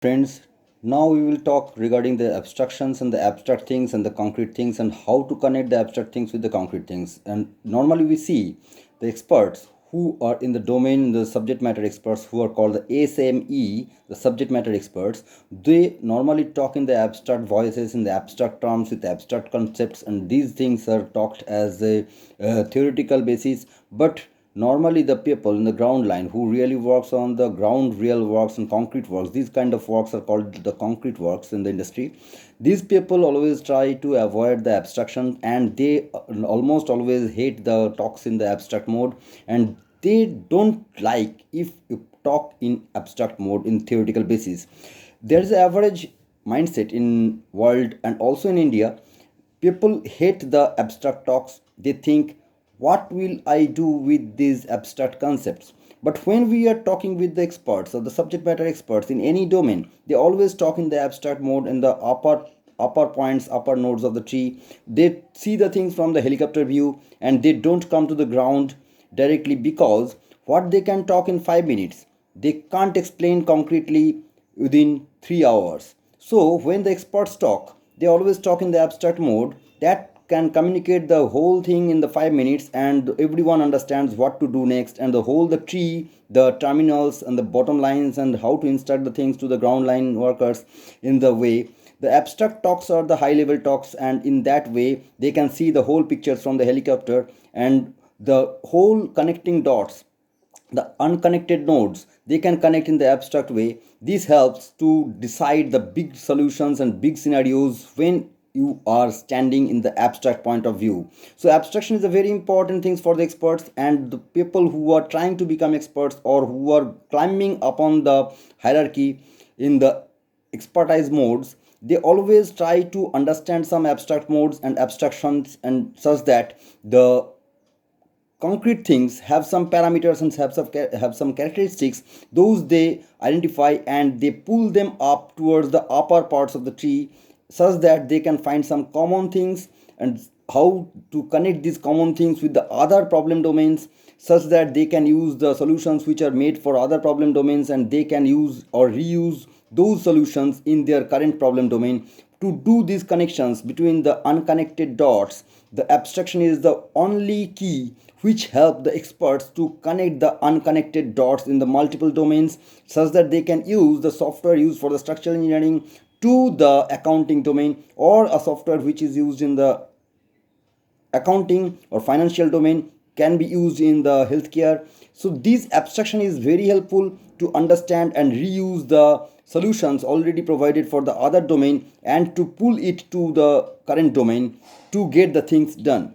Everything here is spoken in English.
Friends, now we will talk regarding the abstractions and the abstract things and the concrete things and how to connect the abstract things with the concrete things. And normally we see the experts who are in the domain, the subject matter experts who are called the SME, the subject matter experts. They normally talk in the abstract voices, in the abstract terms, with abstract concepts, and these things are talked as a theoretical basis. But normally the people in the ground line who really works on the ground real works and concrete works, these kind of works are called the concrete works in the industry. These people always try to avoid the abstraction, and they almost always hate the talks in the abstract mode, and they don't like if you talk in abstract mode in theoretical basis. There's an average mindset in world and also in India. People hate the abstract talks. They think, what will I do with these abstract concepts? But when we are talking with the experts or the subject matter experts in any domain, they always talk in the abstract mode, in the upper points, upper nodes of the tree. They see the things from the helicopter view, and they don't come to the ground directly, because what they can talk in 5 minutes, they can't explain concretely within 3 hours. So when the experts talk, they always talk in the abstract mode that can communicate the whole thing in the 5 minutes, and everyone understands what to do next, and the whole the tree, the terminals and the bottom lines, and how to instruct the things to the ground line workers in the way. The abstract talks are the high level talks, and in that way they can see the whole pictures from the helicopter, and the whole connecting dots, the unconnected nodes, they can connect in the abstract way. This helps to decide the big solutions and big scenarios when you are standing in the abstract point of view. So abstraction is a very important thing for the experts, and the people who are trying to become experts or who are climbing upon the hierarchy in the expertise modes, they always try to understand some abstract modes and abstractions, and such that the concrete things have some parameters and have some characteristics. Those they identify, and they pull them up towards the upper parts of the tree, such that they can find some common things, and how to connect these common things with the other problem domains, such that they can use the solutions which are made for other problem domains, and they can use or reuse those solutions in their current problem domain. To do these connections between the unconnected dots, the abstraction is the only key which help the experts to connect the unconnected dots in the multiple domains, such that they can use the software used for the structural engineering to the accounting domain, or a software which is used in the accounting or financial domain can be used in the healthcare. So this abstraction is very helpful to understand and reuse the solutions already provided for the other domain, and to pull it to the current domain to get the things done.